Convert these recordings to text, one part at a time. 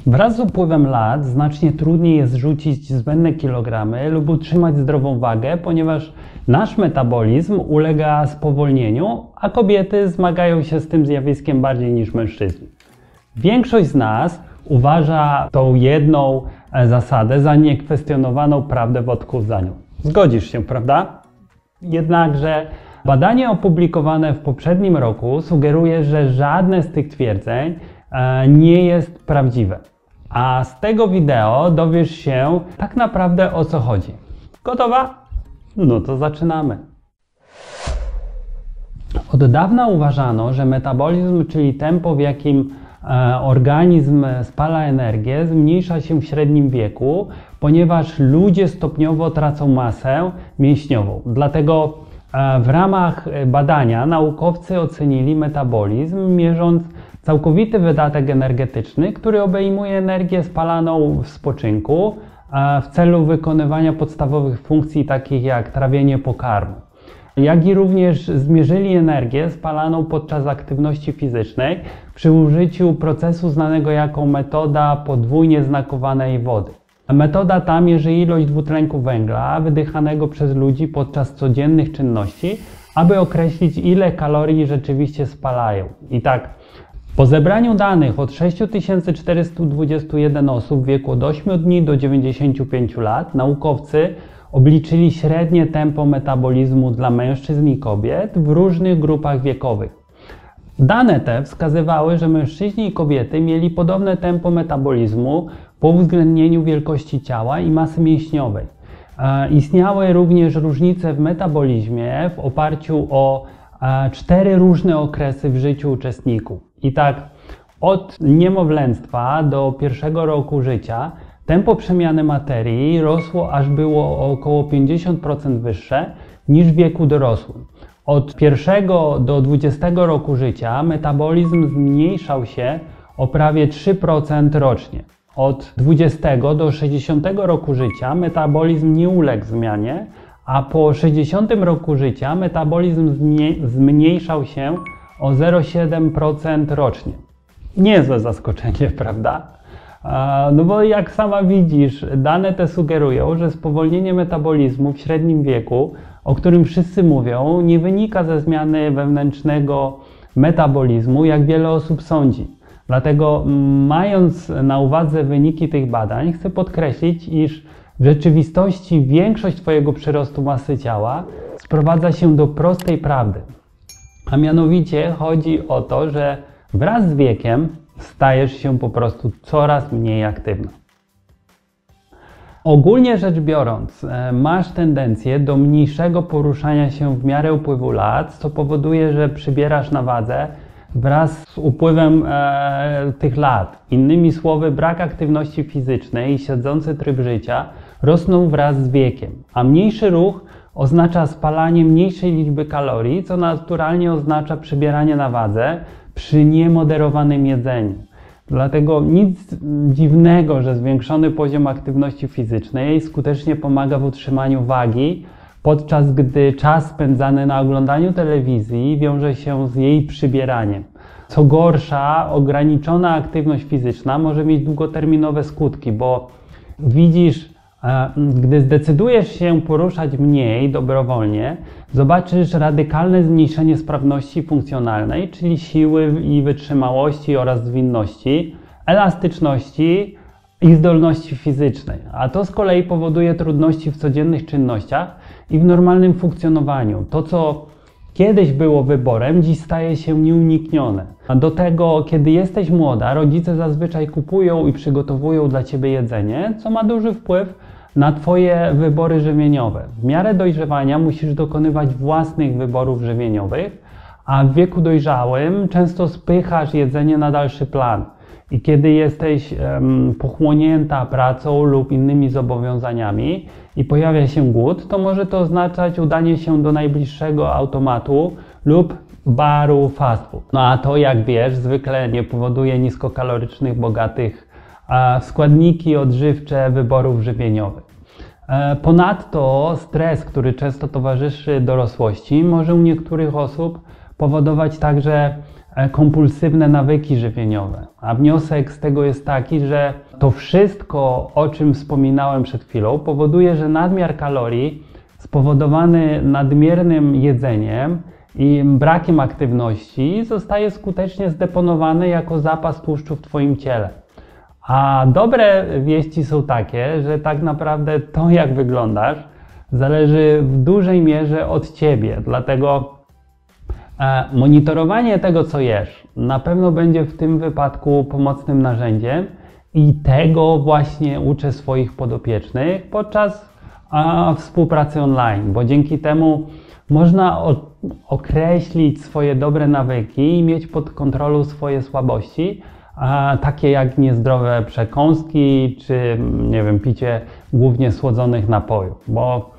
Wraz z upływem lat znacznie trudniej jest zrzucić zbędne kilogramy lub utrzymać zdrową wagę, ponieważ nasz metabolizm ulega spowolnieniu, a kobiety zmagają się z tym zjawiskiem bardziej niż mężczyźni. Większość z nas uważa tą jedną zasadę za niekwestionowaną prawdę w odchudzaniu. Zgodzisz się, prawda? Jednakże badanie opublikowane w poprzednim roku sugeruje, że żadne z tych twierdzeń nie jest prawdziwe. A z tego wideo dowiesz się tak naprawdę, o co chodzi. Gotowa? No to zaczynamy. Od dawna uważano, że metabolizm, czyli tempo, w jakim organizm spala energię, zmniejsza się w średnim wieku, ponieważ ludzie stopniowo tracą masę mięśniową. Dlatego w ramach badania naukowcy ocenili metabolizm, mierząc całkowity wydatek energetyczny, który obejmuje energię spalaną w spoczynku w celu wykonywania podstawowych funkcji takich jak trawienie pokarmu. Jak i również zmierzyli energię spalaną podczas aktywności fizycznej przy użyciu procesu znanego jako metoda podwójnie znakowanej wody. Metoda ta mierzy ilość dwutlenku węgla wydychanego przez ludzi podczas codziennych czynności, aby określić, ile kalorii rzeczywiście spalają. I tak, po zebraniu danych od 6421 osób w wieku od 8 dni do 95 lat, naukowcy obliczyli średnie tempo metabolizmu dla mężczyzn i kobiet w różnych grupach wiekowych. Dane te wskazywały, że mężczyźni i kobiety mieli podobne tempo metabolizmu po uwzględnieniu wielkości ciała i masy mięśniowej. Istniały również różnice w metabolizmie w oparciu o 4 różne okresy w życiu uczestników. I tak od niemowlęctwa do pierwszego roku życia tempo przemiany materii rosło, aż było o około 50% wyższe niż w wieku dorosłym. Od 1 do 20 roku życia metabolizm zmniejszał się o prawie 3% rocznie. Od 20 do 60 roku życia metabolizm nie uległ zmianie, a po 60 roku życia metabolizm zmniejszał się o 0,7% rocznie. Niezłe zaskoczenie, prawda? No bo jak sama widzisz, dane te sugerują, że spowolnienie metabolizmu w średnim wieku, o którym wszyscy mówią, nie wynika ze zmiany wewnętrznego metabolizmu, jak wiele osób sądzi. Dlatego, mając na uwadze wyniki tych badań, chcę podkreślić, iż w rzeczywistości większość Twojego przyrostu masy ciała sprowadza się do prostej prawdy. A mianowicie chodzi o to, że wraz z wiekiem stajesz się po prostu coraz mniej aktywny. Ogólnie rzecz biorąc, masz tendencję do mniejszego poruszania się w miarę upływu lat, co powoduje, że przybierasz na wadze wraz z upływem tych lat. Innymi słowy, brak aktywności fizycznej i siedzący tryb życia rosną wraz z wiekiem, a mniejszy ruch oznacza spalanie mniejszej liczby kalorii, co naturalnie oznacza przybieranie na wadze przy niemoderowanym jedzeniu. Dlatego nic dziwnego, że zwiększony poziom aktywności fizycznej skutecznie pomaga w utrzymaniu wagi, podczas gdy czas spędzany na oglądaniu telewizji wiąże się z jej przybieraniem. Co gorsza, ograniczona aktywność fizyczna może mieć długoterminowe skutki, bo widzisz, gdy zdecydujesz się poruszać mniej dobrowolnie, zobaczysz radykalne zmniejszenie sprawności funkcjonalnej, czyli siły i wytrzymałości oraz zwinności, elastyczności i zdolności fizycznej. A to z kolei powoduje trudności w codziennych czynnościach i w normalnym funkcjonowaniu. To, co kiedyś było wyborem, dziś staje się nieuniknione. A do tego, kiedy jesteś młoda, rodzice zazwyczaj kupują i przygotowują dla Ciebie jedzenie, co ma duży wpływ na Twoje wybory żywieniowe. W miarę dojrzewania musisz dokonywać własnych wyborów żywieniowych, a w wieku dojrzałym często spychasz jedzenie na dalszy plan. I kiedy jesteś pochłonięta pracą lub innymi zobowiązaniami i pojawia się głód, to może to oznaczać udanie się do najbliższego automatu lub baru fast food. No a to, jak wiesz, zwykle nie powoduje niskokalorycznych, bogatych w składniki odżywcze wyborów żywieniowych. Ponadto stres, który często towarzyszy dorosłości, może u niektórych osób powodować także kompulsywne nawyki żywieniowe. A wniosek z tego jest taki, że to wszystko, o czym wspominałem przed chwilą, powoduje, że nadmiar kalorii spowodowany nadmiernym jedzeniem i brakiem aktywności zostaje skutecznie zdeponowany jako zapas tłuszczu w Twoim ciele. A dobre wieści są takie, że tak naprawdę to, jak wyglądasz, zależy w dużej mierze od Ciebie. Dlatego monitorowanie tego, co jesz, na pewno będzie w tym wypadku pomocnym narzędziem i tego właśnie uczę swoich podopiecznych podczas współpracy online, bo dzięki temu można określić swoje dobre nawyki i mieć pod kontrolą swoje słabości, takie jak niezdrowe przekąski, czy nie wiem, picie głównie słodzonych napojów. Bo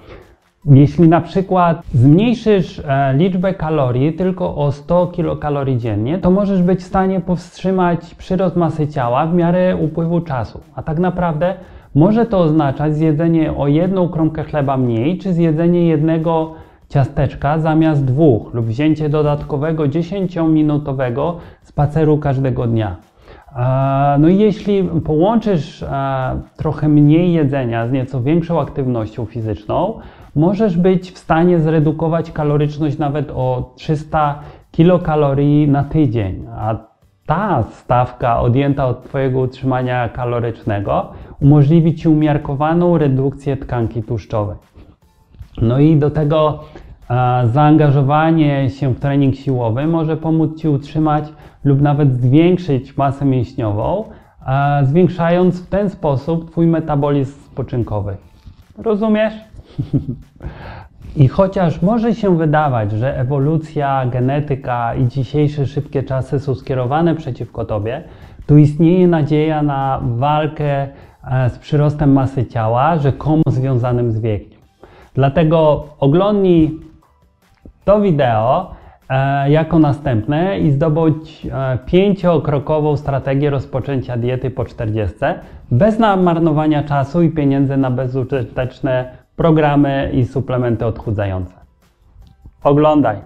jeśli na przykład zmniejszysz liczbę kalorii tylko o 100 kilokalorii dziennie, to możesz być w stanie powstrzymać przyrost masy ciała w miarę upływu czasu. A tak naprawdę może to oznaczać zjedzenie o 1 kromkę chleba mniej, czy zjedzenie jednego ciasteczka zamiast 2 lub wzięcie dodatkowego 10-minutowego spaceru każdego dnia. No i jeśli połączysz trochę mniej jedzenia z nieco większą aktywnością fizyczną, możesz być w stanie zredukować kaloryczność nawet o 300 kilokalorii na tydzień. A ta stawka odjęta od Twojego utrzymania kalorycznego umożliwi Ci umiarkowaną redukcję tkanki tłuszczowej. No i do tego zaangażowanie się w trening siłowy może pomóc Ci utrzymać lub nawet zwiększyć masę mięśniową, zwiększając w ten sposób Twój metabolizm spoczynkowy. Rozumiesz? I chociaż może się wydawać, że ewolucja, genetyka i dzisiejsze szybkie czasy są skierowane przeciwko Tobie, tu istnieje nadzieja na walkę z przyrostem masy ciała, rzekomo związanym z wiekiem. Dlatego oglądnij to wideo jako następne i zdobądź 5-krokową strategię rozpoczęcia diety po 40, bez marnowania czasu i pieniędzy na bezużyteczne programy i suplementy odchudzające. Oglądaj!